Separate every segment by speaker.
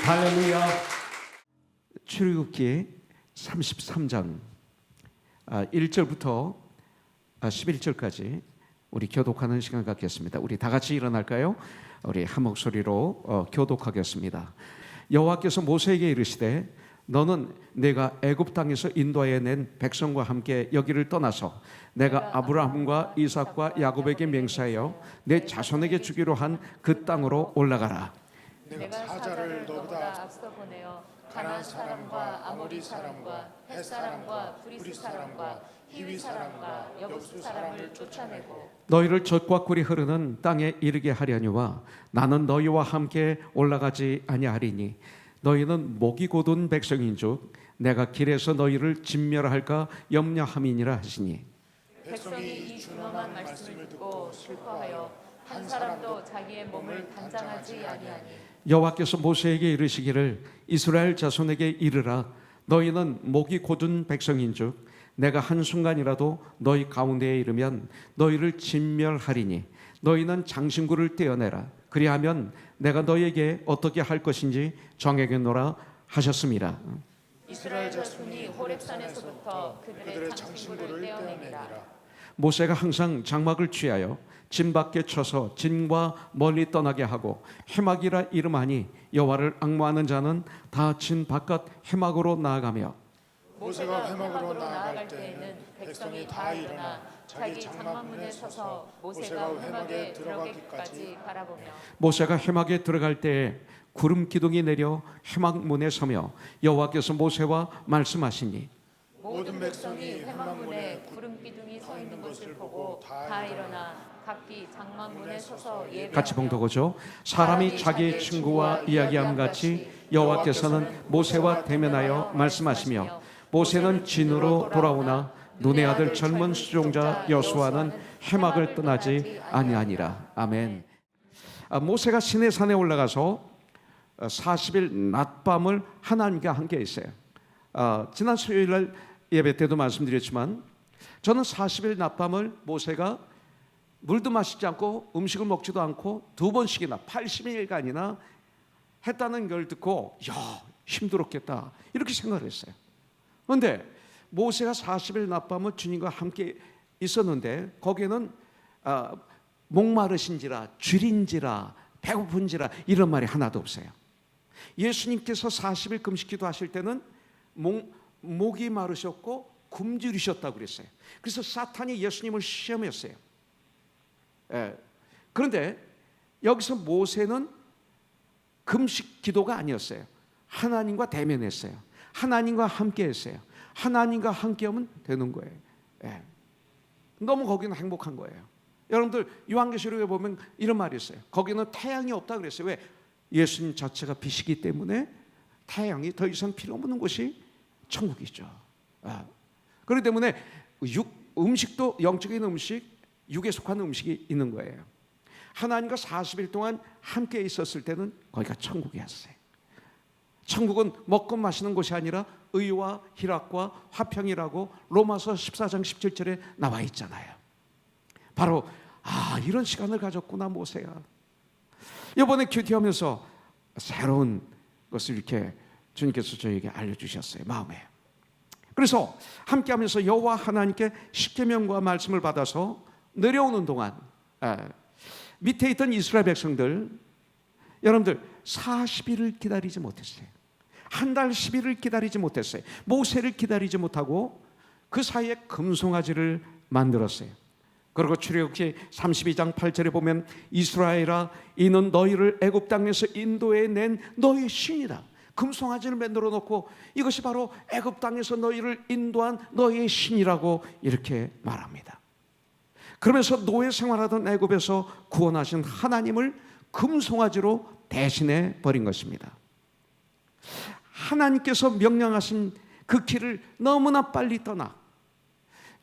Speaker 1: 할렐루야. 출애굽기 33장 1절부터 11절까지 우리 교독하는 시간 갖겠습니다. 우리 다 같이 일어날까요? 우리 한 목소리로 교독하겠습니다. 여호와께서 모세에게 이르시되 너는 내가 애굽 땅에서 인도하여 낸 백성과 함께 여기를 떠나서 내가 아브라함과 이삭과 야곱에게 맹세하여 내 자손에게 주기로 한 그 땅으로 올라가라.
Speaker 2: 내가 사자를 너보다 앞서 보내어 가나안 사람과 아모리 사람과 헷 사람과 브리스 사람과 히위 사람과 여부스 사람을 쫓아내고
Speaker 1: 너희를 젖과 꿀이 흐르는 땅에 이르게 하려니와 나는 너희와 함께 올라가지 아니하리니 너희는 목이 곧은 백성인즉 내가 길에서 너희를 진멸할까 염려함이니라 하시니
Speaker 2: 백성이 이 준엄한 말씀을 듣고 슬퍼하여 한 사람도 자기의 몸을 단장하지 아니하니
Speaker 1: 여호와께서 모세에게 이르시기를 이스라엘 자손에게 이르라 너희는 목이 곧은 백성인즉 내가 한순간이라도 너희 가운데에 이르면 너희를 진멸하리니 너희는 장신구를 떼어내라 그리하면 내가 너희에게 어떻게 할 것인지 정하겠노라 하셨습니다.
Speaker 2: 이스라엘 자손이 호렙산에서부터 그들의 장신구를 떼어내니라.
Speaker 1: 모세가 항상 장막을 취하여 진 밖에 쳐서 진과 멀리 떠나게 하고 해막이라 이름하니 여호와를 앙모하는 자는 다 진 바깥 해막으로 나아가며
Speaker 2: 모세가 해막으로 나아갈 때에는 백성이 다 일어나 자기 장막문에 서서 모세가 해막에 들어가기까지 바라보며
Speaker 1: 모세가 해막에 들어갈 때에 구름 기둥이 내려 해막문에 서며 여호와께서 모세와 말씀하시니
Speaker 2: 모든 백성이 해막문에 구름 기둥이 서 있는 것을 보고 다 일어나 각기 장막문에 서서 예배하며
Speaker 1: 같이 봉독하죠. 사람이 자기 친구와 이야기함 같이 여호와께서는 모세와 대면하여 말씀하시며 모세는 진으로 돌아오나 눈의 아들 젊은 수종자 여수아는 해막을 떠나지 아니하니라. 아멘. 모세가 시내산에 올라가서 40일 낮밤을 하나님과 함께 있어요. 지난 수요일 날 예배 때도 말씀드렸지만 저는 40일 낮밤을 모세가 물도 마시지 않고 음식을 먹지도 않고 2번씩이나 80일간이나 했다는 걸 듣고 야 힘들었겠다 이렇게 생각을 했어요. 그런데 모세가 40일 낮밤을 주님과 함께 있었는데 거기에는 목마르신지라 줄인지라 배고픈지라 이런 말이 하나도 없어요. 예수님께서 40일 금식기도 하실 때는 목이 마르셨고 굶주리셨다고 그랬어요. 그래서 사탄이 예수님을 시험했어요. 그런데 여기서 모세는 금식 기도가 아니었어요. 하나님과 대면했어요. 하나님과 함께 했어요. 하나님과 함께 하면 되는 거예요. 너무 거기는 행복한 거예요. 여러분들 요한계시록에 보면 이런 말이 있어요. 거기는 태양이 없다 그랬어요. 왜? 예수님 자체가 빛이기 때문에 태양이 더 이상 필요 없는 곳이 천국이죠. 그렇기 때문에 음식도 영적인 음식, 육에 속한 음식이 있는 거예요. 하나님과 40일 동안 함께 있었을 때는 거기가 천국이었어요. 천국은 먹고 마시는 곳이 아니라 의와 희락과 화평이라고 로마서 14장 17절에 나와 있잖아요. 바로 이런 시간을 가졌구나 모세가. 이번에 큐티하면서 새로운 것을 이렇게 주님께서 저에게 알려주셨어요. 마음에. 그래서 함께하면서 여호와 하나님께 십계명과 말씀을 받아서 내려오는 동안 밑에 있던 이스라엘 백성들 여러분들 40일을 기다리지 못했어요. 한 달 10일을 기다리지 못했어요. 모세를 기다리지 못하고 그 사이에 금송아지를 만들었어요. 그리고 출애굽기 32장 8절에 보면 이스라엘아 이는 너희를 애굽 땅에서 인도해 낸 너희의 신이다. 금송아지를 만들어 놓고 이것이 바로 애굽 땅에서 너희를 인도한 너희의 신이라고 이렇게 말합니다. 그러면서 노예 생활하던 애굽에서 구원하신 하나님을 금송아지로 대신해 버린 것입니다. 하나님께서 명령하신 그 길을 너무나 빨리 떠나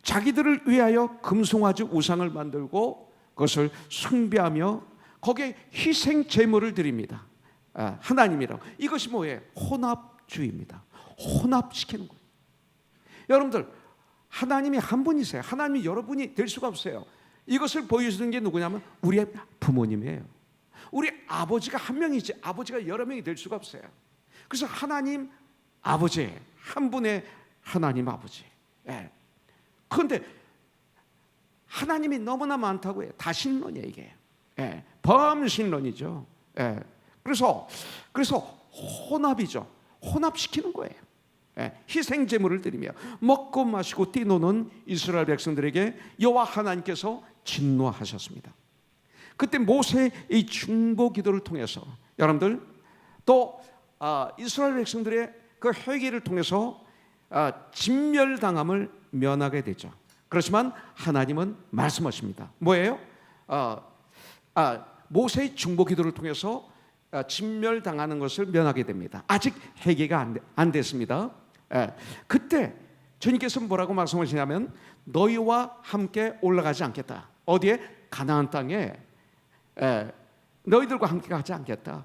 Speaker 1: 자기들을 위하여 금송아지 우상을 만들고 그것을 숭배하며 거기에 희생 제물을 드립니다. 하나님이라고. 이것이 뭐예요? 혼합주의입니다. 혼합시키는 거예요. 여러분들 하나님이 한 분이세요. 하나님이 여러분이 될 수가 없어요. 이것을 보여주는 게 누구냐면 우리의 부모님이에요. 우리 아버지가 한 명이지 아버지가 여러 명이 될 수가 없어요. 그래서 하나님 아버지, 한 분의 하나님 아버지. 예. 그런데 하나님이 너무나 많다고 해요. 다신론이에요 이게. 예. 범신론이죠. 예. 그래서 혼합이죠. 혼합시키는 거예요. 예. 희생 제물을 드리며 먹고 마시고 뛰노는 이스라엘 백성들에게 여호와 하나님께서 진노하셨습니다. 그때 모세의 이 중보 기도를 통해서 여러분들 또 이스라엘 백성들의 그 회개를 통해서 진멸당함을 면하게 되죠. 그렇지만 하나님은 말씀하십니다. 뭐예요? 모세의 중보 기도를 통해서 진멸당하는 것을 면하게 됩니다. 아직 회개가 안 됐습니다. 그때 주님께서 뭐라고 말씀하시냐면 너희와 함께 올라가지 않겠다. 어디에? 가나안 땅에 너희들과 함께 가지 않겠다.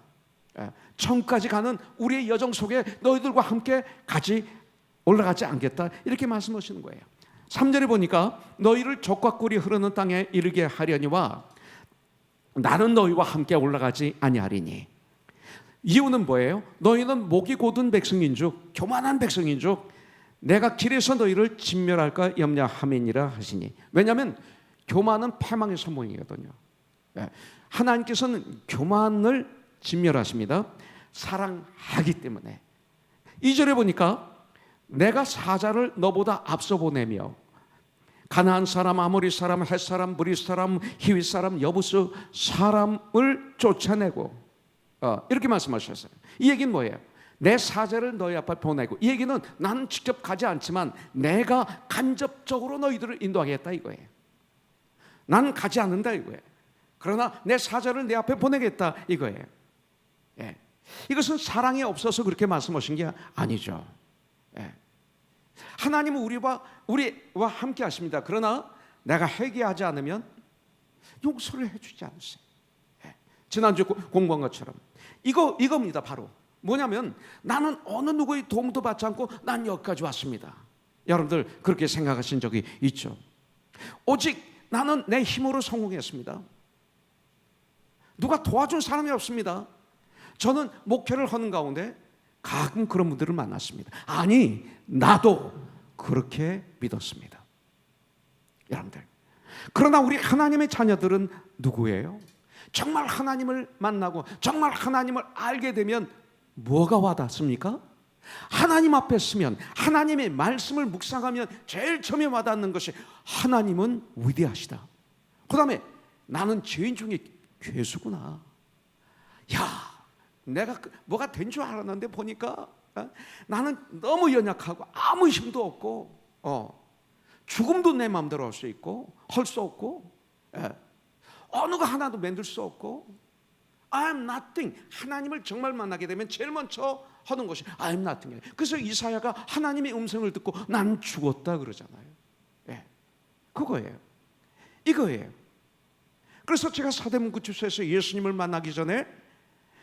Speaker 1: 천국까지 가는 우리의 여정 속에 너희들과 함께 올라가지 않겠다. 이렇게 말씀하시는 거예요. 3절에 보니까 너희를 젖과 꿀이 흐르는 땅에 이르게 하려니와 나는 너희와 함께 올라가지 아니하리니. 이유는 뭐예요? 너희는 목이 곧은 백성인즉 교만한 백성인즉 내가 길에서 너희를 진멸할까 염려함이니라 하시니. 왜냐하면 교만은 패망의 선봉이거든요. 하나님께서는 교만을 진멸하십니다. 사랑하기 때문에. 2절에 보니까 내가 사자를 너보다 앞서 보내며 가나안 사람, 아모리 사람, 헷 사람, 브리스 사람, 히위 사람, 여부스 사람을 쫓아내고 이렇게 말씀하셨어요. 이 얘기는 뭐예요? 내 사자를 너희 앞에 보내고, 이 얘기는 나는 직접 가지 않지만 내가 간접적으로 너희들을 인도하겠다 이거예요. 나는 가지 않는다 이거예요. 그러나 내 사자를 내 앞에 보내겠다 이거예요. 예. 이것은 사랑이 없어서 그렇게 말씀하신 게 아니죠. 예. 하나님은 우리와 함께 하십니다. 그러나 내가 회개하지 않으면 용서를 해주지 않으세요. 예. 지난주 공부한 것처럼 이겁니다. 바로 뭐냐면 나는 어느 누구의 도움도 받지 않고 난 여기까지 왔습니다. 여러분들 그렇게 생각하신 적이 있죠? 오직 나는 내 힘으로 성공했습니다. 누가 도와준 사람이 없습니다. 저는 목회를 하는 가운데 가끔 그런 분들을 만났습니다. 아니, 나도 그렇게 믿었습니다. 여러분들, 그러나 우리 하나님의 자녀들은 누구예요? 정말 하나님을 만나고 정말 하나님을 알게 되면 뭐가 와닿습니까? 하나님 앞에 서면 하나님의 말씀을 묵상하면 제일 처음에 와닿는 것이 하나님은 위대하시다. 그 다음에 나는 죄인 중에 괴수구나. 야, 내가 뭐가 된 줄 알았는데 보니까 나는 너무 연약하고 아무 힘도 없고 죽음도 내 마음대로 할 수 있고 할 수 없고 어느 거 하나도 만들 수 없고 I am nothing. 하나님을 정말 만나게 되면 제일 먼저 하는 것이 I am nothing. 그래서 이사야가 하나님의 음성을 듣고 난 죽었다 그러잖아요. 그거예요. 이거예요. 그래서 제가 사대문 구치소에서 예수님을 만나기 전에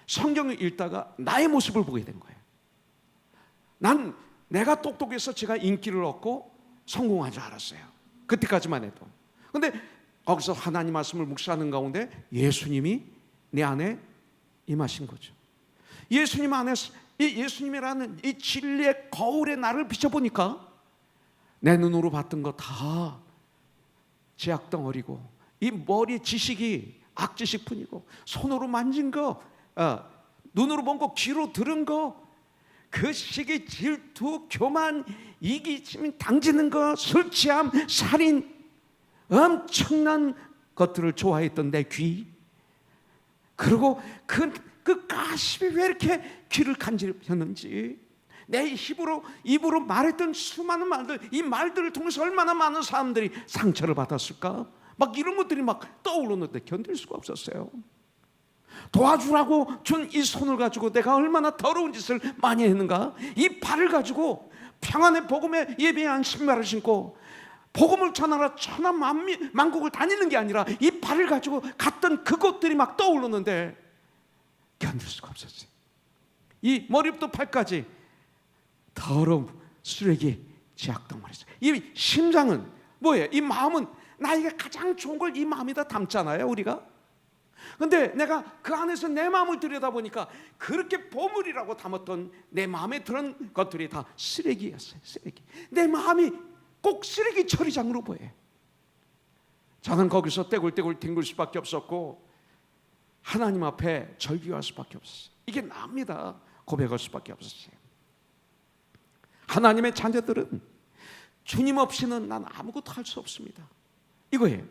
Speaker 1: 성경을 읽다가 나의 모습을 보게 된 거예요. 난 내가 똑똑해서 제가 인기를 얻고 성공한 줄 알았어요. 그때까지만 해도. 근데 거기서 하나님 말씀을 묵상하는 가운데 예수님이 내 안에 임하신 거죠. 예수님 안에 예수님이라는 이 진리의 거울에 나를 비춰보니까 내 눈으로 봤던 거 다 제약덩어리고 이 머리의 지식이 악지식뿐이고 손으로 만진 거 눈으로 본 거 귀로 들은 거 그 시기 질투 교만 이기심 당지는 거 술취함 살인 엄청난 것들을 좋아했던 내 귀 그리고 그 가십이 왜 이렇게 귀를 간지럽혔는지 내 입으로 말했던 수많은 말들 이 말들을 통해서 얼마나 많은 사람들이 상처를 받았을까 막 이런 것들이 막 떠오르는데 견딜 수가 없었어요. 도와주라고 준 이 손을 가지고 내가 얼마나 더러운 짓을 많이 했는가. 이 발을 가지고 평안의 복음에 예배한 신발을 신고 복음을 전하라 천하 만국을 다니는 게 아니라 이 발을 가지고 갔던 그것들이 막 떠오르는데 견딜 수가 없었어요. 이 머리부터 발까지 더러운 쓰레기 제약덩어리였어요. 이 심장은 뭐예요? 이 마음은 나에게 가장 좋은 걸 이 마음에다 담잖아요. 우리가 근데 내가 그 안에서 내 마음을 들여다보니까 그렇게 보물이라고 담았던 내 마음에 들은 것들이 다 쓰레기였어요. 쓰레기. 내 마음이 꼭 쓰레기 처리장으로 보여요. 저는 거기서 떼굴떼굴 뒹굴 수밖에 없었고 하나님 앞에 절규할 수밖에 없었어요. 이게 납니다. 고백할 수밖에 없었어요. 하나님의 자녀들은 주님 없이는 난 아무것도 할 수 없습니다. 이거예요.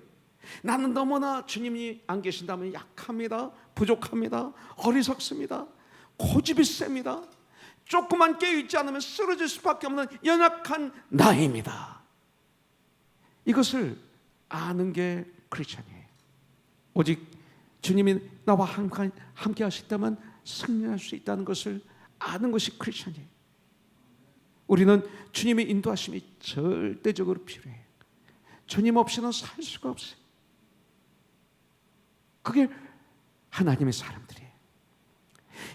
Speaker 1: 나는 너무나 주님이 안 계신다면 약합니다. 부족합니다. 어리석습니다. 고집이 셉니다. 조금만 깨어있지 않으면 쓰러질 수밖에 없는 연약한 나입니다. 이것을 아는 게 크리스천이에요. 오직 주님이 나와 함께 하신다면 승리할 수 있다는 것을 아는 것이 크리스천이에요. 우리는 주님의 인도하심이 절대적으로 필요해요. 주님 없이는 살 수가 없어요. 그게 하나님의 사람들이에요.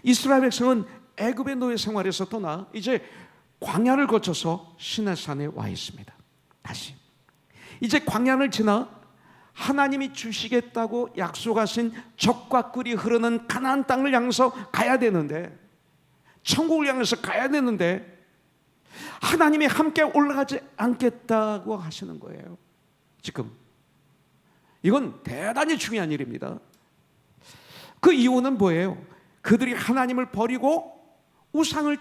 Speaker 1: 이스라엘 백성은 애굽의 노예 생활에서 떠나 이제 광야를 거쳐서 시내산에 와 있습니다. 다시 이제 광야를 지나 하나님이 주시겠다고 약속하신 적과 꿀이 흐르는 가나안 땅을 향해서 가야 되는데, 천국을 향해서 가야 되는데 하나님이 함께 올라가지 않겠다고 하시는 거예요. 지금 이건 대단히 중요한 일입니다. 그 이유는 뭐예요? 그들이 하나님을 버리고 우상을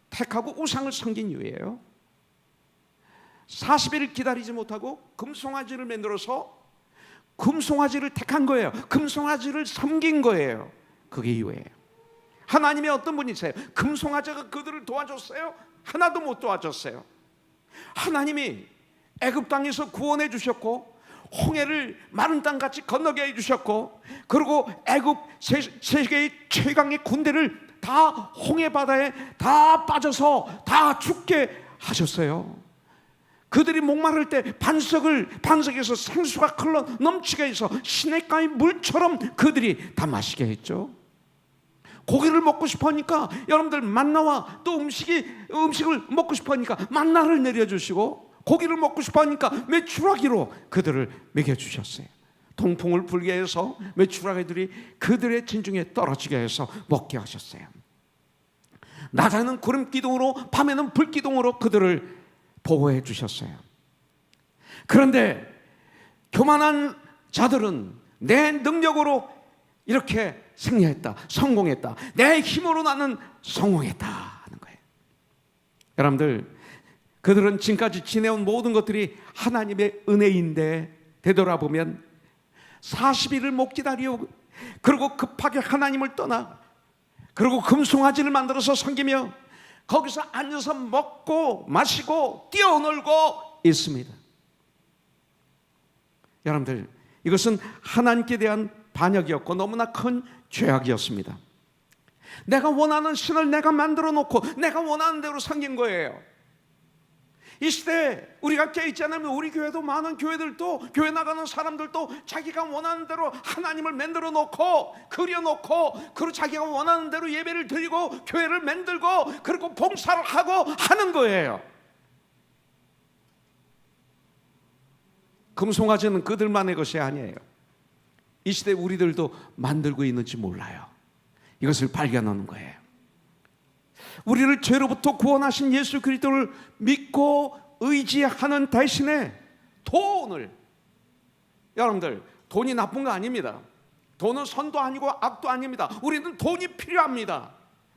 Speaker 1: 택하고 우상을 섬긴 이유예요. 40일을 기다리지 못하고 금송아지를 만들어서 금송아지를 택한 거예요. 금송아지를 섬긴 거예요. 그게 이유예요. 하나님이 어떤 분이세요? 금송아지가 그들을 도와줬어요? 하나도 못 도와줬어요. 하나님이 애굽 땅에서 구원해 주셨고 홍해를 마른 땅같이 건너게 해주셨고, 그리고 애굽 세계의 최강의 군대를 다 홍해 바다에 다 빠져서 다 죽게 하셨어요. 그들이 목마를 때 반석에서 생수가 흘러 넘치게 해서 시냇가의 물처럼 그들이 다 마시게 했죠. 고기를 먹고 싶으니까 여러분들 만나와 또 음식을 먹고 싶으니까 만나를 내려주시고, 고기를 먹고 싶으니까 메추라기로 그들을 먹여주셨어요. 동풍을 불게 해서 메추라기들이 그들의 진중에 떨어지게 해서 먹게 하셨어요. 낮에는 구름 기둥으로 밤에는 불 기둥으로 그들을 보호해 주셨어요. 그런데 교만한 자들은 내 능력으로 이렇게 승리했다, 성공했다, 내 힘으로 나는 성공했다 하는 거예요. 여러분들, 그들은 지금까지 지내온 모든 것들이 하나님의 은혜인데 되돌아보면 40일을 못 기다리고, 그리고 급하게 하나님을 떠나, 그리고 금송아지를 만들어서 섬기며 거기서 앉아서 먹고 마시고 뛰어놀고 있습니다. 여러분들, 이것은 하나님께 대한 반역이었고 너무나 큰 죄악이었습니다. 내가 원하는 신을 내가 만들어 놓고 내가 원하는 대로 섬긴 거예요. 이 시대에 우리가 깨어있지 않으면 우리 교회도, 많은 교회들도, 교회 나가는 사람들도 자기가 원하는 대로 하나님을 만들어 놓고 그려놓고, 그리고 자기가 원하는 대로 예배를 드리고 교회를 만들고 그리고 봉사를 하고 하는 거예요. 금송아지는 그들만의 것이 아니에요. 이 시대에 우리들도 만들고 있는지 몰라요. 이것을 발견하는 거예요. 우리를 죄로부터 구원하신 예수 그리스도를 믿고 의지하는 대신에 돈을, 여러분들, 돈이 나쁜 거 아닙니다. 돈은 선도 아니고 악도 아닙니다. 우리는 돈이 필요합니다.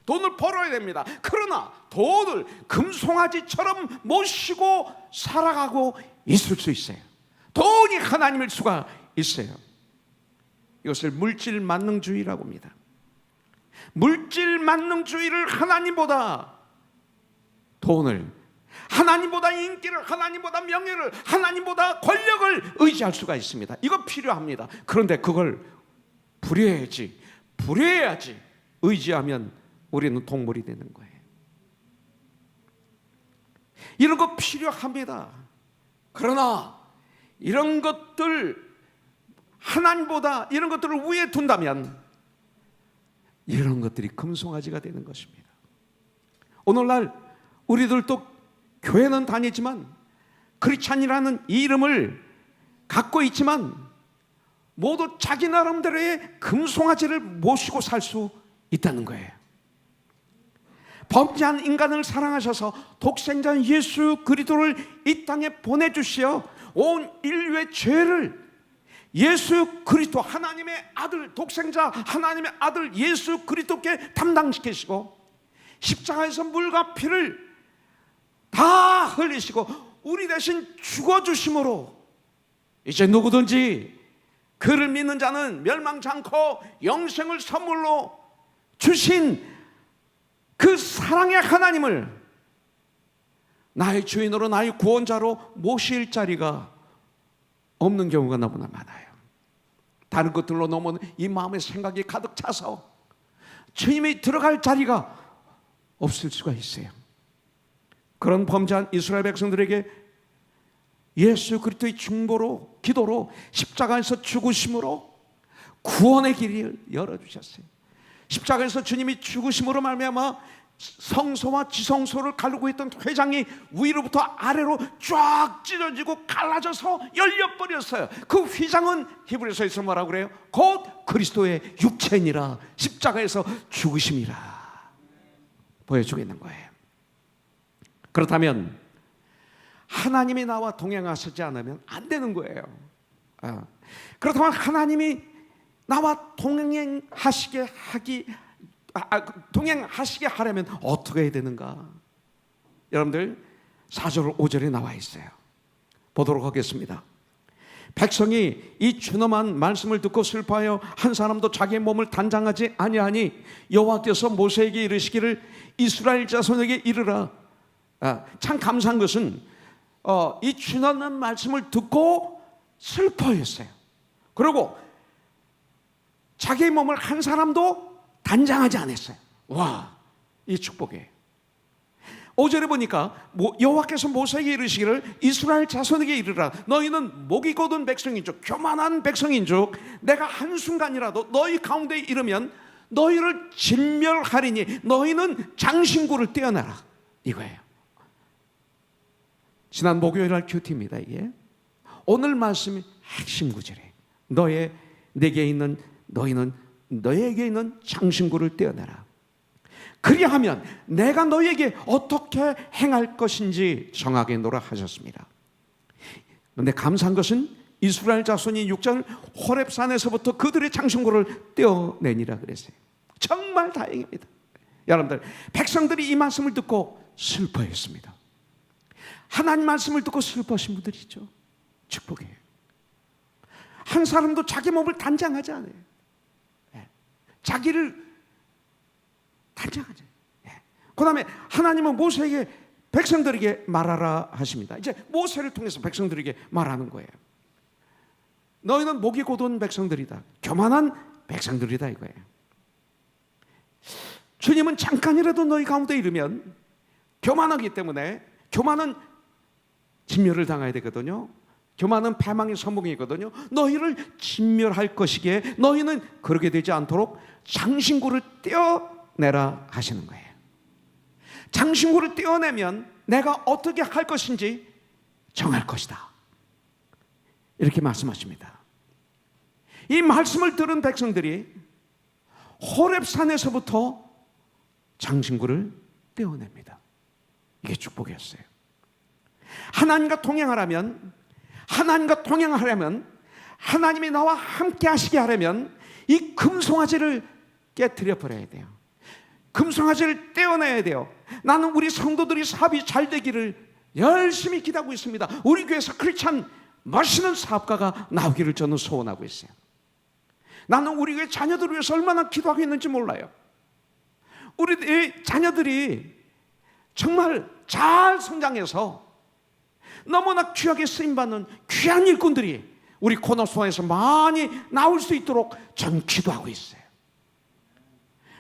Speaker 1: 돈을 벌어야 됩니다. 그러나 돈을 금송아지처럼 모시고 살아가고 있을 수 있어요. 돈이 하나님일 수가 있어요. 이것을 물질 만능주의라고 합니다. 물질 만능주의를 하나님보다, 돈을, 하나님보다 인기를, 하나님보다 명예를, 하나님보다 권력을 의지할 수가 있습니다. 이거 필요합니다. 그런데 그걸 부려야지 의지하면 우리는 동물이 되는 거예요. 이런 거 필요합니다. 그러나 이런 것들, 하나님보다 이런 것들을 위에 둔다면 이런 것들이 금송아지가 되는 것입니다. 오늘날 우리들도 교회는 다니지만 크리스찬이라는 이름을 갖고 있지만 모두 자기 나름대로의 금송아지를 모시고 살 수 있다는 거예요. 범죄한 인간을 사랑하셔서 독생자 예수 그리스도를 이 땅에 보내주시어 온 인류의 죄를 예수 그리스도 하나님의 아들, 독생자 하나님의 아들 예수 그리스도께 담당시키시고 십자가에서 물과 피를 다 흘리시고 우리 대신 죽어주심으로 이제 누구든지 그를 믿는 자는 멸망치 않고 영생을 선물로 주신 그 사랑의 하나님을 나의 주인으로 나의 구원자로 모실 자리가 없는 경우가 너무나 많아요. 다른 것들로 너무 이 마음의 생각이 가득 차서 주님이 들어갈 자리가 없을 수가 있어요. 그런 범죄한 이스라엘 백성들에게 예수 그리스도의 중보로 기도로 십자가에서 죽으심으로 구원의 길을 열어주셨어요. 십자가에서 주님이 죽으심으로 말미암아 성소와 지성소를 가르고 있던 회장이 위로부터 아래로 쫙 찢어지고 갈라져서 열려버렸어요. 그 휘장은 히브리서에서 뭐라고 그래요? 곧 그리스도의 육체니라, 십자가에서 죽으심이라 보여주고 있는 거예요. 그렇다면 하나님이 나와 동행하시지 않으면 안 되는 거예요. 그렇다면 하나님이 나와 동행하시게 하려면 어떻게 해야 되는가? 여러분들 4절 5절에 나와 있어요. 보도록 하겠습니다. 백성이 이 준엄한 말씀을 듣고 슬퍼하여 한 사람도 자기의 몸을 단장하지 아니하니 여호와께서 모세에게 이르시기를 이스라엘 자손에게 이르라. 참 감사한 것은 이 준엄한 말씀을 듣고 슬퍼했어요. 그리고 자기의 몸을 한 사람도 단장하지 않았어요. 와, 이 축복이에요. 5절에 보니까 여호와께서 모세에게 이르시기를 이스라엘 자손에게 이르라. 너희는 목이 곧은 백성인 줄, 교만한 백성인 줄 내가 한순간이라도 너희 가운데 이르면 너희를 진멸하리니 너희는 장신구를 떼어내라. 이거예요. 지난 목요일 날 큐티입니다. 이게 오늘 말씀이 핵심 구절이에요. 너희는 너에게 있는 장신구를 떼어내라. 그리하면 내가 너에게 어떻게 행할 것인지 정하게 노라 하셨습니다. 그런데 감사한 것은 이스라엘 자손이 6절 호렙산에서부터 그들의 장신구를 떼어내니라 그랬어요. 정말 다행입니다. 여러분들, 백성들이 이 말씀을 듣고 슬퍼했습니다. 하나님 말씀을 듣고 슬퍼하신 분들이 있죠. 축복이에요. 한 사람도 자기 몸을 단장하지 않아요. 자기를 단장하죠. 그 다음에 하나님은 모세에게 백성들에게 말하라 하십니다. 이제 모세를 통해서 백성들에게 말하는 거예요. 너희는 목이 곧은 백성들이다. 교만한 백성들이다 이거예요. 주님은 잠깐이라도 너희 가운데 이르면 교만하기 때문에 교만은 진멸을 당해야 되거든요. 교만은 패망의 선봉이거든요. 너희를 진멸할 것이기에 너희는 그렇게 되지 않도록 장신구를 떼어내라 하시는 거예요. 장신구를 떼어내면 내가 어떻게 할 것인지 정할 것이다. 이렇게 말씀하십니다. 이 말씀을 들은 백성들이 호렙산에서부터 장신구를 떼어냅니다. 이게 축복이었어요. 하나님과 동행하려면 하나님이 나와 함께 하시게 하려면 이 금송아지를 깨트려 버려야 돼요. 금송아지를 떼어내야 돼요. 나는 우리 성도들이 사업이 잘 되기를 열심히 기도하고 있습니다. 우리 교회에서 크리스찬 멋있는 사업가가 나오기를 저는 소원하고 있어요. 나는 우리 교회 자녀들을 위해서 얼마나 기도하고 있는지 몰라요. 우리 자녀들이 정말 잘 성장해서 너무나 귀하게 쓰임받는 귀한 일꾼들이 우리 코너송에서 많이 나올 수 있도록 전 기도하고 있어요.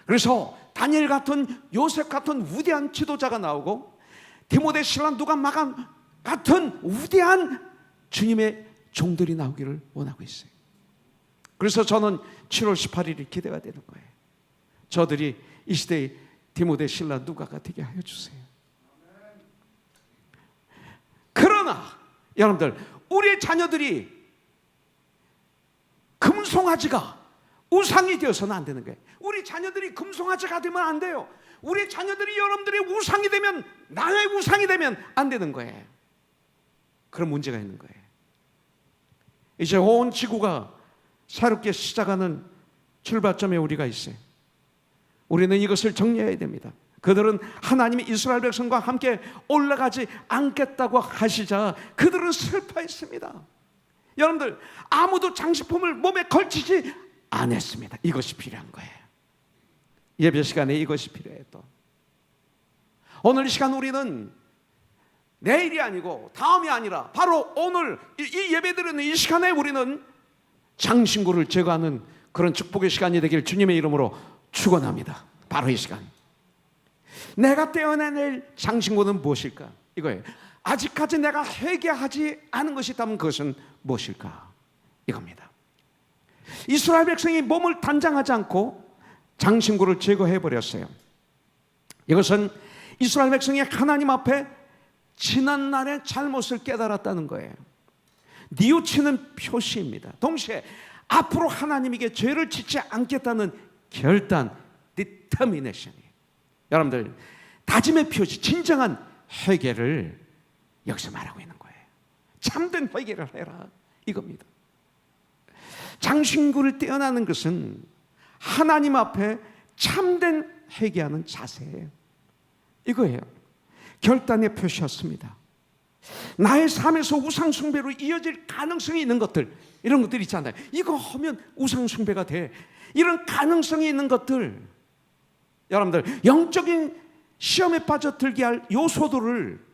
Speaker 1: 그래서 다니엘 같은, 요셉 같은 위대한 지도자가 나오고 디모데, 실라, 누가, 마간 같은 위대한 주님의 종들이 나오기를 원하고 있어요. 그래서 저는 7월 18일이 기대가 되는 거예요. 저들이 이 시대의 디모데, 실라, 누가가 되게 하여 주세요. 그러나 여러분들, 우리의 자녀들이 금송아지가 우상이 되어서는 안 되는 거예요. 우리 자녀들이 금송아지가 되면 안 돼요. 우리 자녀들이 여러분들의 우상이 되면, 나의 우상이 되면 안 되는 거예요. 그런 문제가 있는 거예요. 이제 온 지구가 새롭게 시작하는 출발점에 우리가 있어요. 우리는 이것을 정리해야 됩니다. 그들은 하나님이 이스라엘 백성과 함께 올라가지 않겠다고 하시자 그들은 슬퍼했습니다. 여러분들, 아무도 장식품을 몸에 걸치지 않았습니다. 이것이 필요한 거예요. 예배 시간에 이것이 필요해요. 또 오늘 이 시간 우리는 내일이 아니고 다음이 아니라 바로 오늘 이 예배드리는 이 시간에 우리는 장신구를 제거하는 그런 축복의 시간이 되길 주님의 이름으로 축원합니다. 바로 이 시간, 내가 떼어내낼 장신구는 무엇일까? 이거예요. 아직까지 내가 회개하지 않은 것이 있다면 그것은 무엇일까? 이겁니다. 이스라엘 백성이 몸을 단장하지 않고 장신구를 제거해버렸어요. 이것은 이스라엘 백성이 하나님 앞에 지난날의 잘못을 깨달았다는 거예요. 뉘우치는 표시입니다. 동시에 앞으로 하나님에게 죄를 짓지 않겠다는 결단, determination이에요. 여러분들, 다짐의 표시, 진정한 회개를 여기서 말하고 있는 거예요. 참된 회개를 해라, 이겁니다. 장신구를 떼어나는 것은 하나님 앞에 참된 회개하는 자세예요. 이거예요. 결단의 표시였습니다. 나의 삶에서 우상숭배로 이어질 가능성이 있는 것들, 이런 것들 있잖아요. 이거 하면 우상숭배가 돼, 이런 가능성이 있는 것들, 여러분들 영적인 시험에 빠져들게 할 요소들을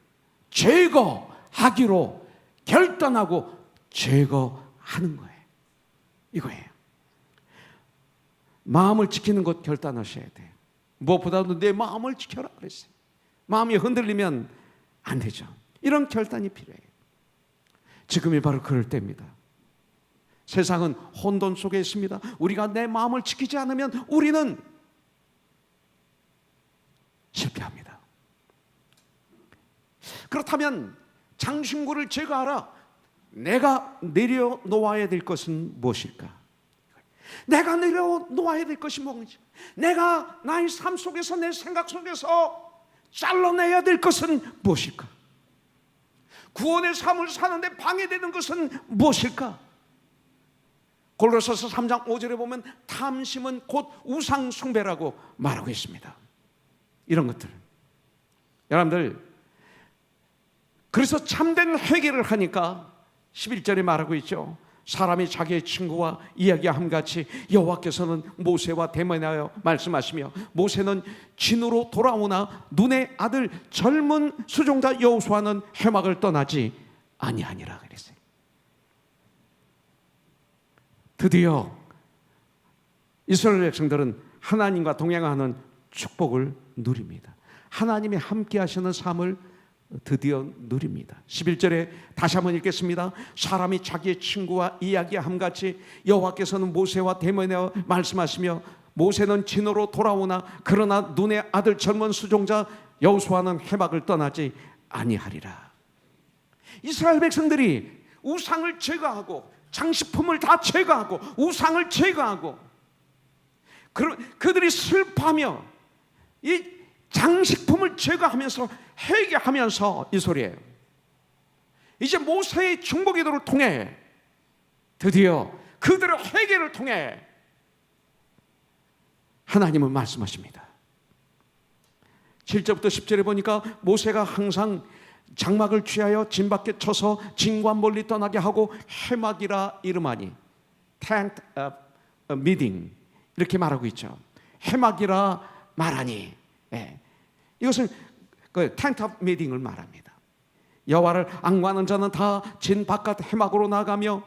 Speaker 1: 제거하기로 결단하고 제거하는 거예요. 이거예요. 마음을 지키는 것 결단하셔야 돼요. 무엇보다도 내 마음을 지켜라 그랬어요. 마음이 흔들리면 안 되죠. 이런 결단이 필요해요. 지금이 바로 그럴 때입니다. 세상은 혼돈 속에 있습니다. 우리가 내 마음을 지키지 않으면 우리는 실패합니다. 그렇다면 장신구를 제거하라. 내가 내려놓아야 될 것은 무엇일까? 내가 내려놓아야 될 것이 뭔지, 내가 나의 삶 속에서, 내 생각 속에서 잘라내야 될 것은 무엇일까? 구원의 삶을 사는데 방해되는 것은 무엇일까? 골로새서 3장 5절에 보면 탐심은 곧 우상 숭배라고 말하고 있습니다. 이런 것들, 여러분들, 그래서 참된 회개를 하니까 11절에 말하고 있죠. 사람이 자기의 친구와 이야기함같이 여호와께서는 모세와 대면하여 말씀하시며 모세는 진으로 돌아오나 눈의 아들 젊은 수종자 여호수아는 회막을 떠나지 아니하니라 그랬어요. 드디어 이스라엘 백성들은 하나님과 동행하는 축복을 누립니다. 하나님이 함께 하시는 삶을 드디어 누립니다. 11절에 다시 한번 읽겠습니다. 사람이 자기의 친구와 이야기함같이 여호와께서는 모세와 대면하여 말씀하시며 모세는 진으로 돌아오나 그러나 눈의 아들 젊은 수종자 여호수아는 회막을 떠나지 아니하리라. 이스라엘 백성들이 우상을 제거하고 장식품을 다 제거하고 우상을 제거하고 그들이 슬퍼하며 이 장식품을 제거하면서 회개하면서 이 소리예요. 이제 모세의 중보기도를 통해 드디어 그들의 회개를 통해 하나님은 말씀하십니다. 7절부터 10절에 보니까 모세가 항상 장막을 취하여 진 밖에 쳐서 진과 멀리 떠나게 하고 회막이라 이름하니 tent meeting 이렇게 말하고 있죠. 회막이라 말하니, 이것을 그 텐트 미팅을 말합니다. 여호와를 앙구하는 자는 다 진 바깥 회막으로 나가며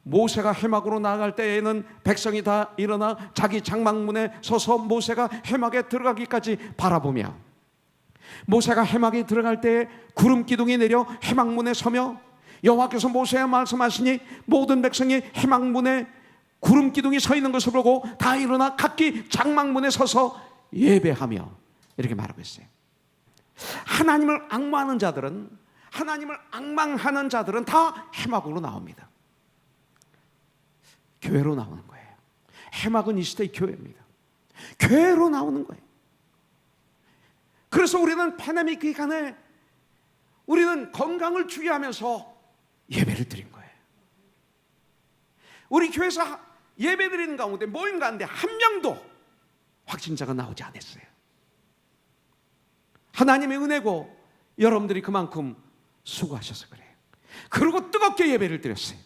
Speaker 1: 모세가 회막으로 나갈 때에는 백성이 다 일어나 자기 장막문에 서서 모세가 회막에 들어가기까지 바라보며 모세가 회막에 들어갈 때에 구름 기둥이 내려 회막문에 서며 여호와께서 모세에 말씀하시니 모든 백성이 회막문에 구름 기둥이 서 있는 것을 보고 다 일어나 각기 장막문에 서서 예배하며 이렇게 말하고 있어요. 하나님을 앙망하는 자들은, 하나님을 앙망하는 자들은 다 회막으로 나옵니다. 교회로 나오는 거예요. 해막은 이 시대의 교회입니다. 교회로 나오는 거예요. 그래서 우리는 패데믹 기간에 우리는 건강을 주의하면서 예배를 드린 거예요. 우리 교회에서 예배 드리는 가운데 모임 가운데 한 명도 확진자가 나오지 않았어요. 하나님의 은혜고 여러분들이 그만큼 수고하셔서 그래요. 그리고 뜨겁게 예배를 드렸어요.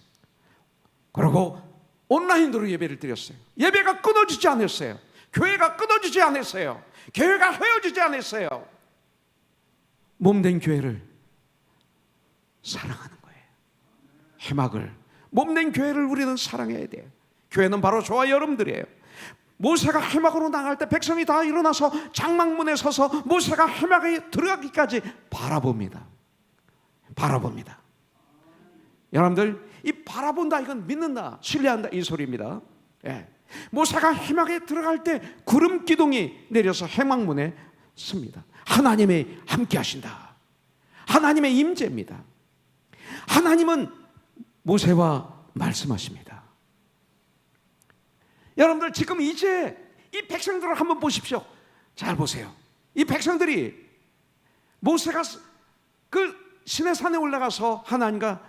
Speaker 1: 그리고 온라인으로 예배를 드렸어요. 예배가 끊어지지 않았어요. 교회가 끊어지지 않았어요. 교회가 헤어지지 않았어요. 몸된 교회를 사랑하는 거예요. 해막을, 몸된 교회를 우리는 사랑해야 돼요. 교회는 바로 저와 여러분들이에요. 모세가 해막으로 나갈 때 백성이 다 일어나서 장막문에 서서 모세가 해막에 들어가기까지 바라봅니다. 바라봅니다. 여러분들, 이 바라본다, 이건 믿는다, 신뢰한다, 이 소리입니다. 예. 모세가 해막에 들어갈 때 구름 기둥이 내려서 해막문에 섭니다. 하나님이 함께 하신다. 하나님의 임재입니다. 하나님은 모세와 말씀하십니다. 여러분들, 지금 이제 이 백성들을 한번 보십시오. 잘 보세요. 이 백성들이 모세가 그 시내산에 올라가서 하나님과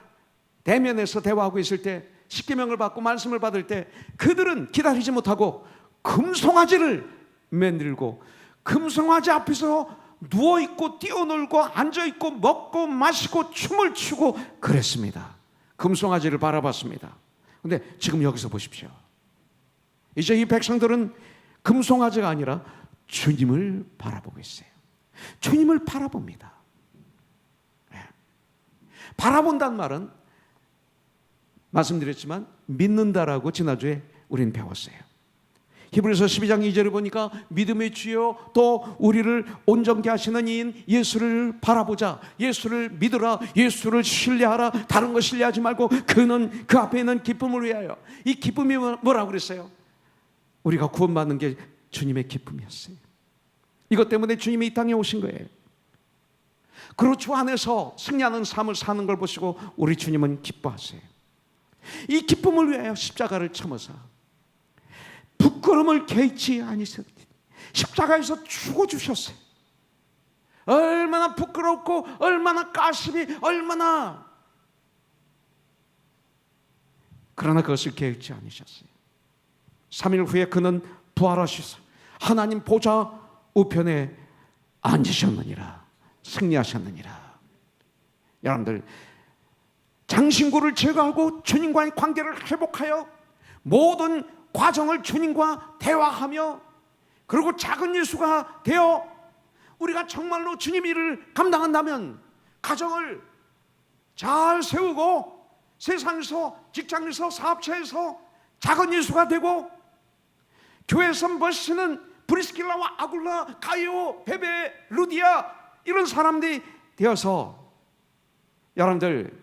Speaker 1: 대면해서 대화하고 있을 때, 십계명을 받고 말씀을 받을 때 그들은 기다리지 못하고 금송아지를 만들고 금송아지 앞에서 누워있고 뛰어놀고 앉아있고 먹고 마시고 춤을 추고 그랬습니다. 금송아지를 바라봤습니다. 그런데 지금 여기서 보십시오. 이제 이 백성들은 금송아지가 아니라 주님을 바라보고 있어요. 주님을 바라봅니다. 바라본다는 말은 말씀드렸지만 믿는다라고 지난주에 우리는 배웠어요. 히브리서 12장 2절을 보니까 믿음의 주여 또 우리를 온전케 하시는 이인 예수를 바라보자. 예수를 믿으라. 예수를 신뢰하라. 다른 거 신뢰하지 말고 그는 그 앞에 있는 기쁨을 위하여. 이 기쁨이 뭐라고 그랬어요? 우리가 구원받는 게 주님의 기쁨이었어요. 이것 때문에 주님이 이 땅에 오신 거예요. 그리고 주 안에서 승리하는 삶을 사는 걸 보시고 우리 주님은 기뻐하세요. 이 기쁨을 위하여 십자가를 참으사 부끄러움을 개의치 아니하시니 십자가에서 죽어주셨어요. 얼마나 부끄럽고 얼마나 가십이 얼마나, 그러나 그것을 개의치 않으셨어요. 3일 후에 그는 부활하셔서 하나님 보좌 우편에 앉으셨느니라. 승리하셨느니라. 여러분들, 장신구를 제거하고 주님과의 관계를 회복하여 모든 과정을 주님과 대화하며, 그리고 작은 예수가 되어 우리가 정말로 주님 일을 감당한다면 가정을 잘 세우고 세상에서, 직장에서, 사업체에서 작은 예수가 되고, 교회에서 멋있는 브리스킬라와 아굴라, 가이오, 베베, 루디아 이런 사람들이 되어서 여러분들,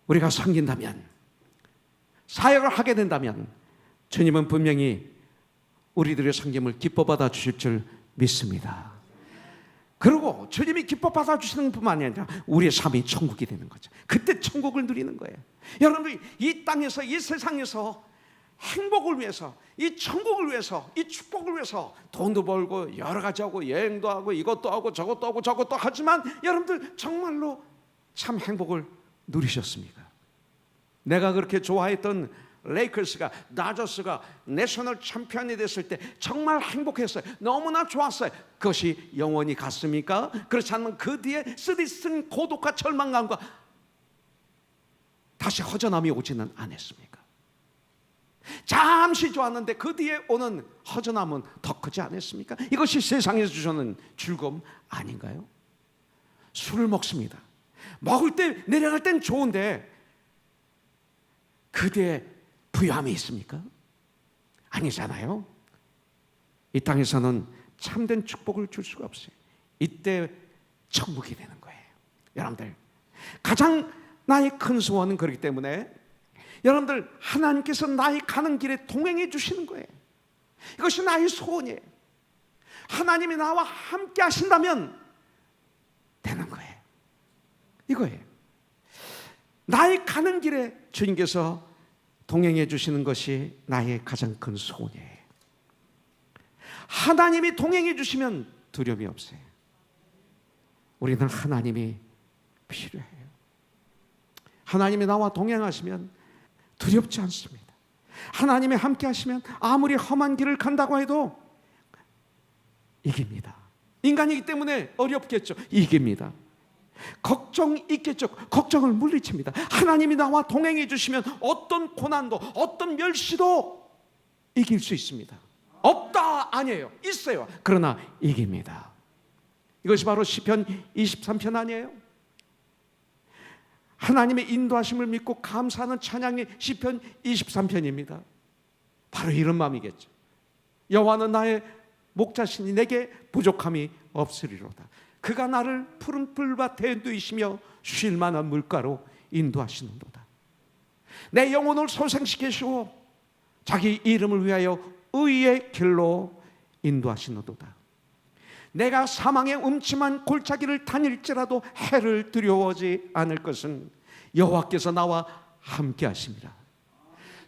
Speaker 1: 우리가 섬긴다면, 사역을 하게 된다면 주님은 분명히 우리들의 섬김을 기뻐 받아 주실 줄 믿습니다. 그리고 주님이 기뻐 받아 주시는 뿐만 아니라 우리의 삶이 천국이 되는 거죠. 그때 천국을 누리는 거예요. 여러분, 이 땅에서, 이 세상에서 행복을 위해서, 이 천국을 위해서, 이 축복을 위해서 돈도 벌고 여러 가지 하고 여행도 하고 이것도 하고 저것도 하고 저것도 하지만 여러분들 정말로 참 행복을 누리셨습니까? 내가 그렇게 좋아했던 레이커스가, 다저스가 내셔널 챔피언이 됐을 때 정말 행복했어요. 너무나 좋았어요. 그것이 영원히 갔습니까? 그렇지 않으면 그 뒤에 쓰디쓴 고독과 절망감과 다시 허전함이 오지는 않았습니까? 잠시 좋았는데 그 뒤에 오는 허전함은 더 크지 않았습니까? 이것이 세상에서 주시는 즐거움 아닌가요? 술을 먹습니다. 먹을 때, 내려갈 땐 좋은데 그 뒤에 부유함이 있습니까? 아니잖아요. 이 땅에서는 참된 축복을 줄 수가 없어요. 이때 천국이 되는 거예요. 여러분들, 가장 나의 큰 소원은 그렇기 때문에 여러분들, 하나님께서 나의 가는 길에 동행해 주시는 거예요. 이것이 나의 소원이에요. 하나님이 나와 함께 하신다면 되는 거예요. 이거예요. 나의 가는 길에 주님께서 동행해 주시는 것이 나의 가장 큰 소원이에요. 하나님이 동행해 주시면 두려움이 없어요. 우리는 하나님이 필요해요. 하나님이 나와 동행하시면 두렵지 않습니다. 하나님이 함께 하시면 아무리 험한 길을 간다고 해도 이깁니다. 인간이기 때문에 어렵겠죠. 이깁니다. 걱정이 있겠죠. 걱정을 물리칩니다. 하나님이 나와 동행해 주시면 어떤 고난도 어떤 멸시도 이길 수 있습니다. 없다 아니에요. 있어요. 그러나 이깁니다. 이것이 바로 시편 23편 아니에요? 하나님의 인도하심을 믿고 감사하는 찬양의 시편 23편입니다. 바로 이런 마음이겠죠. 여호와는 나의 목자시니 내게 부족함이 없으리로다. 그가 나를 푸른 풀밭에 누이시며 쉴 만한 물가로 인도하시는도다. 내 영혼을 소생시키시고 자기 이름을 위하여 의의 길로 인도하시는도다. 내가 사망의 음침한 골짜기를 다닐지라도 해를 두려워하지 않을 것은 여호와께서 나와 함께 하심이라.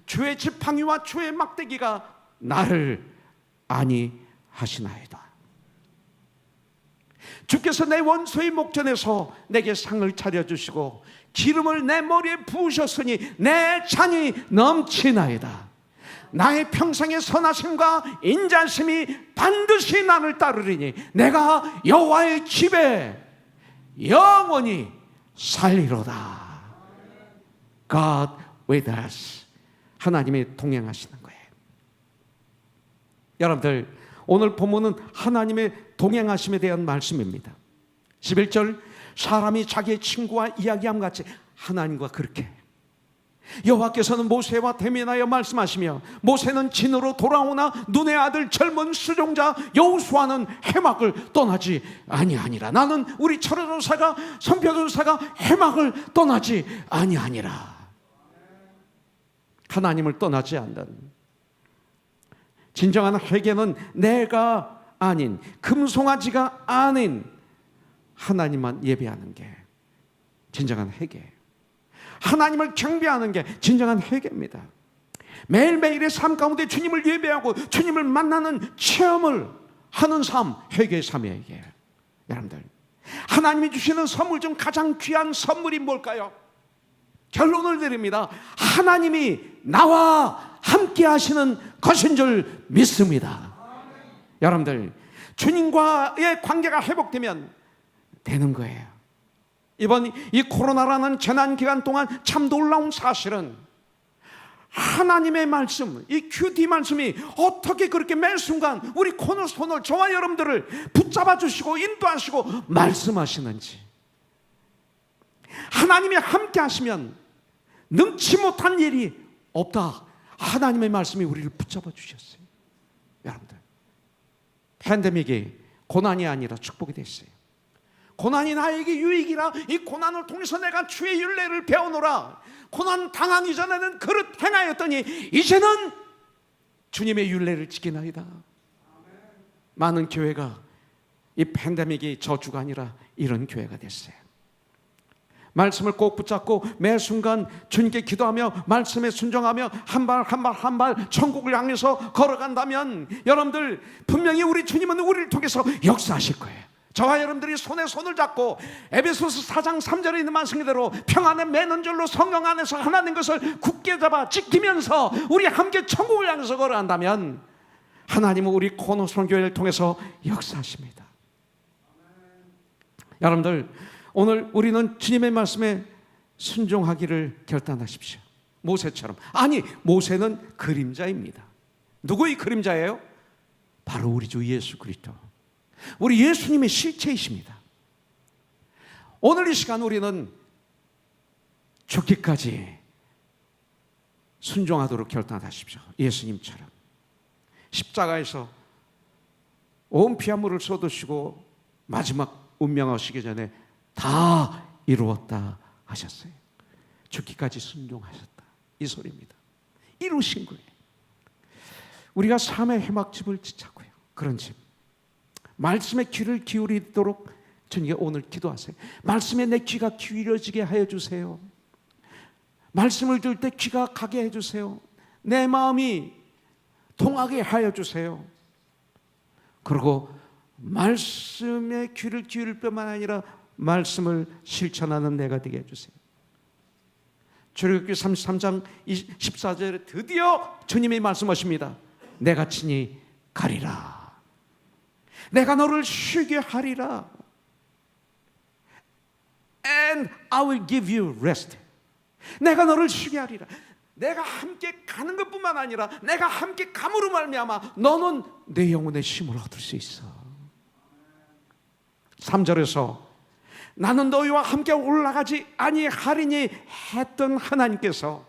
Speaker 1: 주의 지팡이와 주의 막대기가 나를 안위하시나이다. 주께서 내 원수의 목전에서 내게 상을 차려주시고 기름을 내 머리에 부으셨으니 내 잔이 넘치나이다. 나의 평생의 선하심과 인자심이 반드시 나를 따르리니 내가 여호와의 집에 영원히 살리로다. God with us. 하나님이 동행하시는 거예요. 여러분들, 오늘 본문은 하나님의 동행하심에 대한 말씀입니다. 11절, 사람이 자기의 친구와 이야기함 같이 하나님과 그렇게 여호와께서는 모세와 대면하여 말씀하시며 모세는 진으로 돌아오나 눈의 아들 젊은 수종자 여호수아는 해막을 떠나지 아니하니라. 나는 우리 철호조사가 선표조사가 해막을 떠나지 아니하니라. 하나님을 떠나지 않는 진정한 회개는 내가 아닌 금송아지가 아닌 하나님만 예배하는 게 진정한 회개예요. 하나님을 경배하는 게 진정한 회개입니다. 매일매일의 삶 가운데 주님을 예배하고 주님을 만나는 체험을 하는 삶, 회개의 삶이에요. 여러분들, 하나님이 주시는 선물 중 가장 귀한 선물이 뭘까요? 결론을 드립니다. 하나님이 나와 함께 하시는 것인 줄 믿습니다. 여러분들, 주님과의 관계가 회복되면 되는 거예요. 이번 이 코로나라는 재난 기간 동안 참 놀라운 사실은 하나님의 말씀, 이 QD 말씀이 어떻게 그렇게 매 순간 우리 코너스톤을, 저와 여러분들을 붙잡아 주시고 인도하시고 말씀하시는지. 하나님이 함께 하시면 능치 못한 일이 없다. 하나님의 말씀이 우리를 붙잡아 주셨어요. 여러분들, 팬데믹이 고난이 아니라 축복이 됐어요. 고난이 나에게 유익이라 이 고난을 통해서 내가 주의 율례를 배우노라. 고난 당하기 전에는 그릇 행하였더니 이제는 주님의 율례를 지키나이다. 많은 교회가 이 팬데믹이 저주가 아니라 이런 교회가 됐어요. 말씀을 꼭 붙잡고 매 순간 주님께 기도하며 말씀에 순종하며 한 발 한 발 한 발 천국을 향해서 걸어간다면 여러분들, 분명히 우리 주님은 우리를 통해서 역사하실 거예요. 저와 여러분들이 손에 손을 잡고 에베소서 4장 3절에 있는 말씀대로 평안에 매는 줄로 성령 안에서 하나님 것을 굳게 잡아 지키면서 우리 함께 천국을 향해서 걸어간다면 하나님은 우리 코너스톤 교회를 통해서 역사하십니다. 여러분들, 오늘 우리는 주님의 말씀에 순종하기를 결단하십시오. 모세처럼. 아니, 모세는 그림자입니다. 누구의 그림자예요? 바로 우리 주 예수 그리스도, 우리 예수님의 실체이십니다. 오늘 이 시간 우리는 죽기까지 순종하도록 결단하십시오. 예수님처럼 십자가에서 온 피한물을 쏟으시고 마지막 운명하시기 전에 다 이루었다 하셨어요. 죽기까지 순종하셨다, 이 소리입니다. 이루신 거예요. 우리가 삶의 해막집을 지자고요. 그런 집, 말씀에 귀를 기울이도록 주님께 오늘 기도하세요. 말씀에 내 귀가 기울여지게 하여 주세요. 말씀을 들을 때 귀가 가게 해주세요. 내 마음이 통하게 하여 주세요. 그리고 말씀에 귀를 기울일 뿐만 아니라 말씀을 실천하는 내가 되게 해주세요. 출애굽기 33장 14절에 드디어 주님이 말씀하십니다. 내가 친히 가리라. 내가 너를 쉬게 하리라. And I will give you rest. 내가 너를 쉬게 하리라. 내가 함께 가는 것뿐만 아니라 내가 함께 감으로 말미암아 너는 내 영혼의 쉼을 얻을 수 있어. 3절에서 나는 너희와 함께 올라가지 아니하리니 했던 하나님께서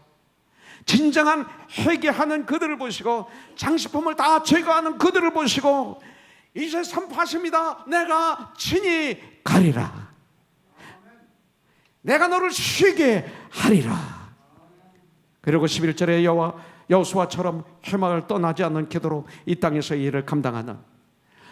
Speaker 1: 진정한 회개하는 그들을 보시고 장식품을 다 제거하는 그들을 보시고 이제 선포하십니다. 내가 친히 가리라. 내가 너를 쉬게 하리라. 그리고 11절에 여호수아처럼 회막을 떠나지 않는 기도로 이 땅에서 이 일을 감당하는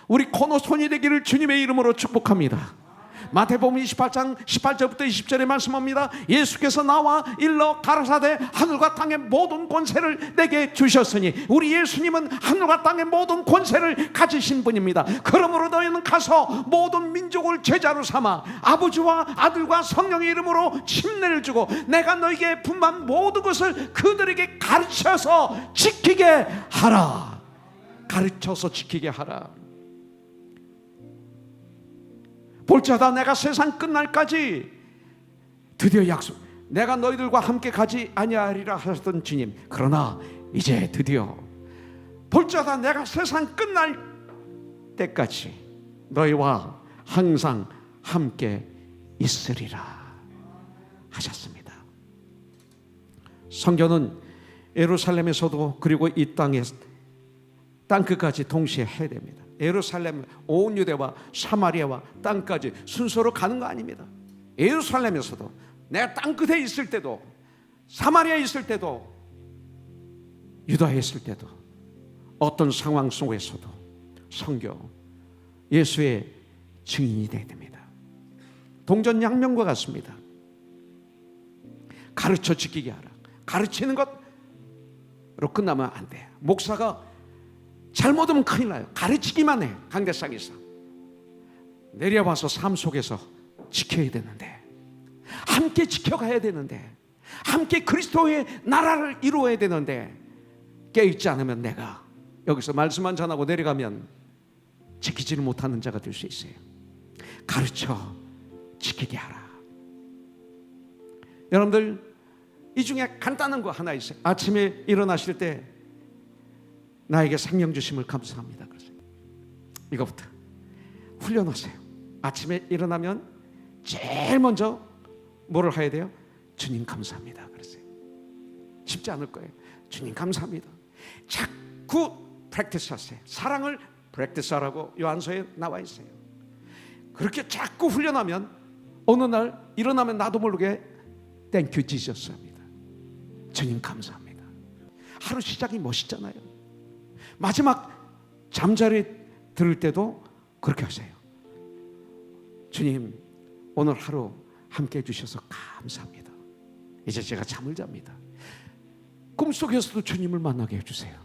Speaker 1: 우리 코너손이 되기를 주님의 이름으로 축복합니다. 마태복음 28장 18절부터 20절에 말씀합니다. 예수께서 나와 일러 가라사대 하늘과 땅의 모든 권세를 내게 주셨으니 우리 예수님은 하늘과 땅의 모든 권세를 가지신 분입니다. 그러므로 너희는 가서 모든 민족을 제자로 삼아 아버지와 아들과 성령의 이름으로 침례를 주고 내가 너희에게 분만 모든 것을 그들에게 가르쳐서 지키게 하라. 가르쳐서 지키게 하라. 볼지어다 내가 세상 끝날까지 드디어 약속, 내가 너희들과 함께 가지 아니하리라 하셨던 주님, 그러나 이제 드디어 볼지어다 내가 세상 끝날 때까지 너희와 항상 함께 있으리라 하셨습니다. 선교는 예루살렘에서도 그리고 이 땅끝까지 동시에 해야 됩니다. 예루살렘, 온 유대와 사마리아와 땅까지 순서로 가는 거 아닙니다. 예루살렘에서도 내가 땅끝에 있을 때도, 사마리아에 있을 때도, 유다에 있을 때도, 어떤 상황 속에서도 선교, 예수의 증인이 되어야 됩니다. 동전양면과 같습니다. 가르쳐 지키게 하라. 가르치는 것으로 끝나면 안 돼요. 목사가 잘못하면 큰일 나요. 가르치기만 해. 강대상에서 내려와서 삶 속에서 지켜야 되는데, 함께 지켜가야 되는데, 함께 그리스도의 나라를 이루어야 되는데 깨어있지 않으면 내가 여기서 말씀만 전하고 내려가면 지키지를 못하는 자가 될 수 있어요. 가르쳐 지키게 하라. 여러분들 이 중에 간단한 거 하나 있어요. 아침에 일어나실 때 나에게 생명 주심을 감사합니다. 그러세요. 이거부터 훈련하세요. 아침에 일어나면 제일 먼저 뭐를 해야 돼요? 주님 감사합니다. 그러세요. 쉽지 않을 거예요. 주님 감사합니다. 자꾸 프랙티스 하세요. 사랑을 프랙티스 하라고 요한서에 나와 있어요. 그렇게 자꾸 훈련하면 어느 날 일어나면 나도 모르게 땡큐 지저스 합니다. 주님 감사합니다. 하루 시작이 멋있잖아요. 마지막 잠자리 들을 때도 그렇게 하세요. 주님, 오늘 하루 함께 해주셔서 감사합니다. 이제 제가 잠을 잡니다. 꿈속에서도 주님을 만나게 해주세요.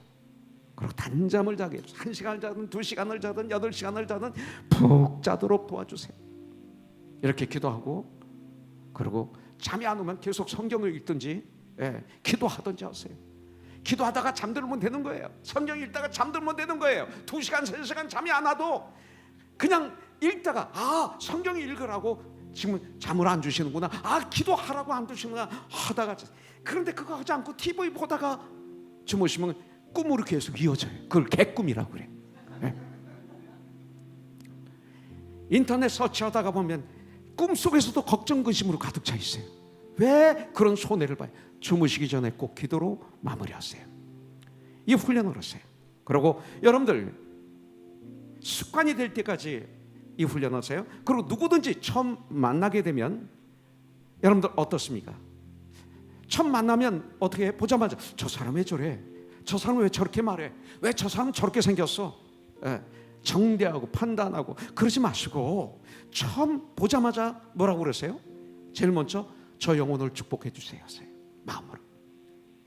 Speaker 1: 그리고 단잠을 자게 해주세요. 1시간을 자든 2시간을 자든 8시간을 자든 푹 자도록 도와주세요. 이렇게 기도하고, 그리고 잠이 안 오면 계속 성경을 읽든지 기도하든지 하세요. 기도하다가 잠들면 되는 거예요. 성경 읽다가 잠들면 되는 거예요. 2시간, 3시간 잠이 안 와도 그냥 읽다가 성경 읽으라고 지금 잠을 안 주시는구나, 기도하라고 안 주시는구나 하다가, 그런데 그거 하지 않고 TV 보다가 주무시면 꿈으로 계속 이어져요. 그걸 개꿈이라고 그래. 인터넷 서치하다가 보면 꿈속에서도 걱정 근심으로 가득 차 있어요. 왜 그런 손해를 봐요? 주무시기 전에 꼭 기도로 마무리하세요. 이 훈련을 하세요. 그리고 여러분들 습관이 될 때까지 이 훈련을 하세요. 그리고 누구든지 처음 만나게 되면 여러분들 어떻습니까? 처음 만나면 어떻게 해? 보자마자 저 사람 왜 저래? 저 사람 왜 저렇게 말해? 왜 저 사람 저렇게 생겼어? 정대하고 판단하고 그러지 마시고 처음 보자마자 뭐라고 그러세요? 제일 먼저 저 영혼을 축복해 주세요 하세요. 마음으로.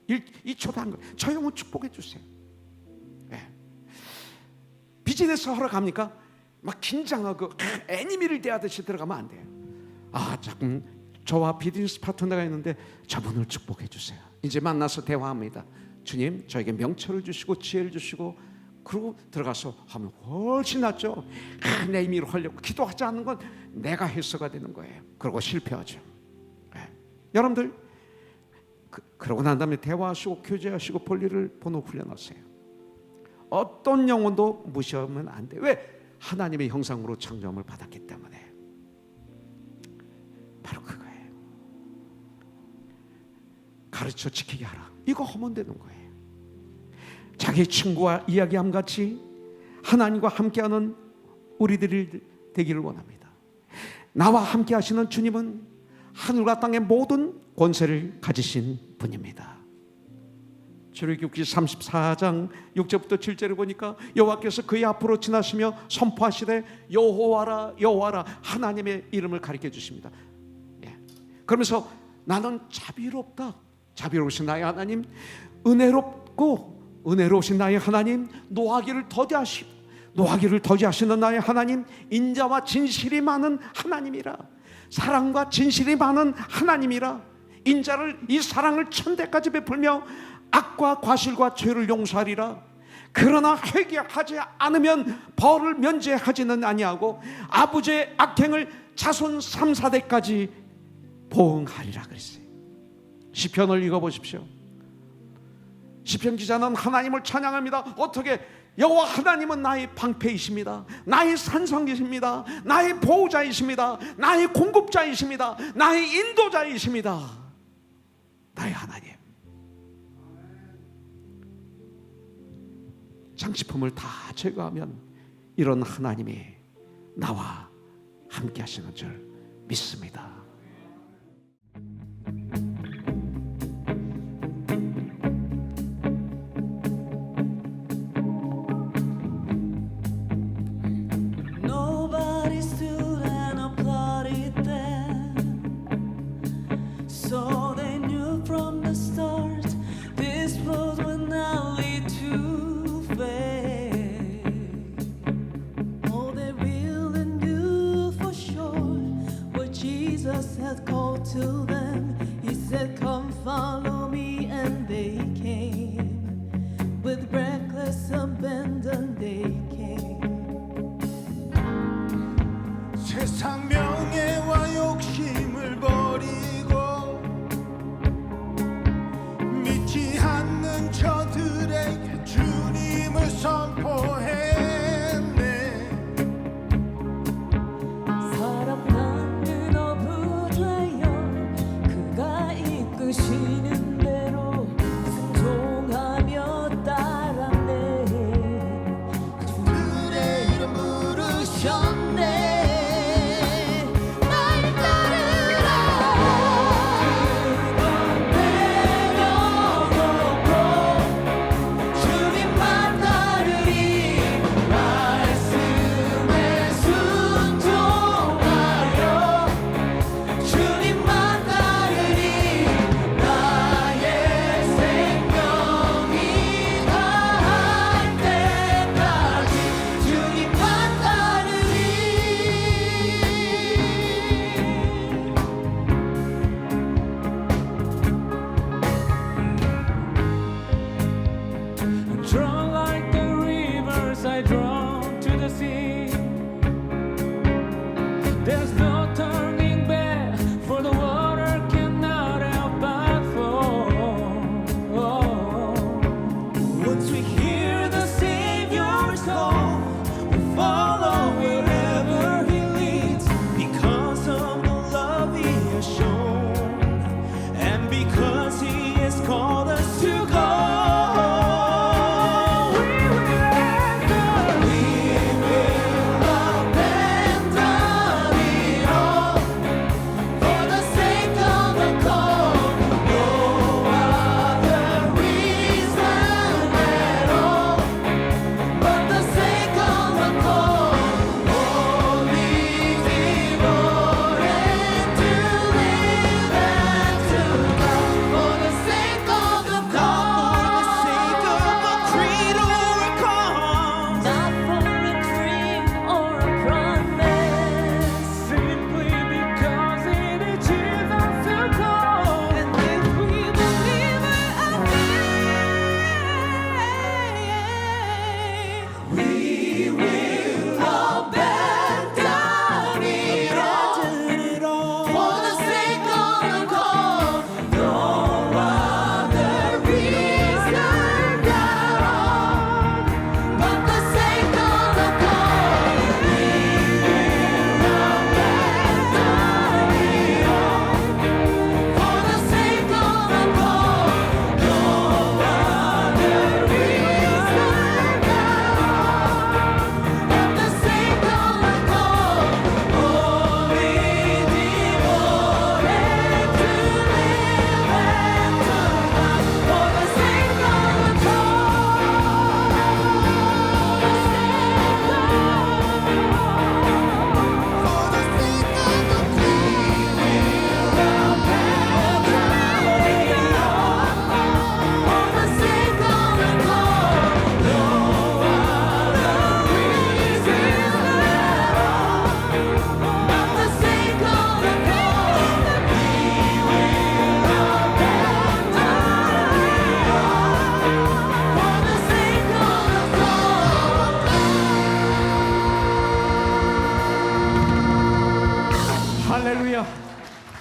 Speaker 1: 1초도 안 걸려요. 저 영혼 축복해 주세요. 예. 비즈니스 하러 갑니까? 막 긴장하고 애니미를 대하듯이 들어가면 안 돼요. 자꾸 저와 비즈니스 파트너가 있는데 저분을 축복해 주세요. 이제 만나서 대화합니다. 주님, 저에게 명철을 주시고 지혜를 주시고, 그러고 들어가서 하면 훨씬 낫죠. 내 임의로 하려고 기도하지 않는 건 내가 해서가 되는 거예요. 그러고 실패하죠. 여러분들 그러고 난 다음에 대화하시고 교제하시고 볼일을 번호 훈련하세요. 어떤 영혼도 무시하면 안 돼요. 왜? 하나님의 형상으로 창조함을 받았기 때문에. 바로 그거예요. 가르쳐 지키게 하라. 이거 하면 되는 거예요. 자기 친구와 이야기함 같이 하나님과 함께하는 우리들이 되기를 원합니다. 나와 함께 하시는 주님은 하늘과 땅의 모든 권세를 가지신 분입니다. 출애굽기 34장 6절부터 7절을 보니까 여호와께서 그의 앞으로 지나시며 선포하시되 여호와라 여호와라, 하나님의 이름을 가리켜 주십니다. 그러면서 나는 자비롭다, 자비로우신 나의 하나님, 은혜롭고 은혜로우신 나의 하나님, 노하기를 더디하시는 나의 하나님, 인자와 진실이 많은 하나님이라, 사랑과 진실이 많은 하나님이라, 인자를 이 사랑을 천대까지 베풀며 악과 과실과 죄를 용서하리라. 그러나 회개하지 않으면 벌을 면제하지는 아니하고 아버지의 악행을 자손 3, 4대까지 보응하리라 그랬어요. 시편을 읽어보십시오. 시편 기자는 하나님을 찬양합니다. 어떻게? 여호와 하나님은 나의 방패이십니다. 나의 산성이십니다. 나의 보호자이십니다. 나의 공급자이십니다. 나의 인도자이십니다. 나의 하나님. 장식품을 다 제거하면 이런 하나님이 나와 함께 하시는 줄 믿습니다.
Speaker 3: So they knew from the start this world will not lead to fate. Oh, they really knew for sure what Jesus had called to them. He said, "Come follow me," and they came. With reckless abandon they came.
Speaker 2: 세상 명예와 욕심을 버리고 믿지 않는 저들에게 주님을 선포했네.
Speaker 3: 사랑하는 어부자여, 그가 이끄시는 대로 순종하며 따랐네. 주들의 이름 부르셨네.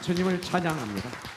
Speaker 1: 주님을 찬양합니다.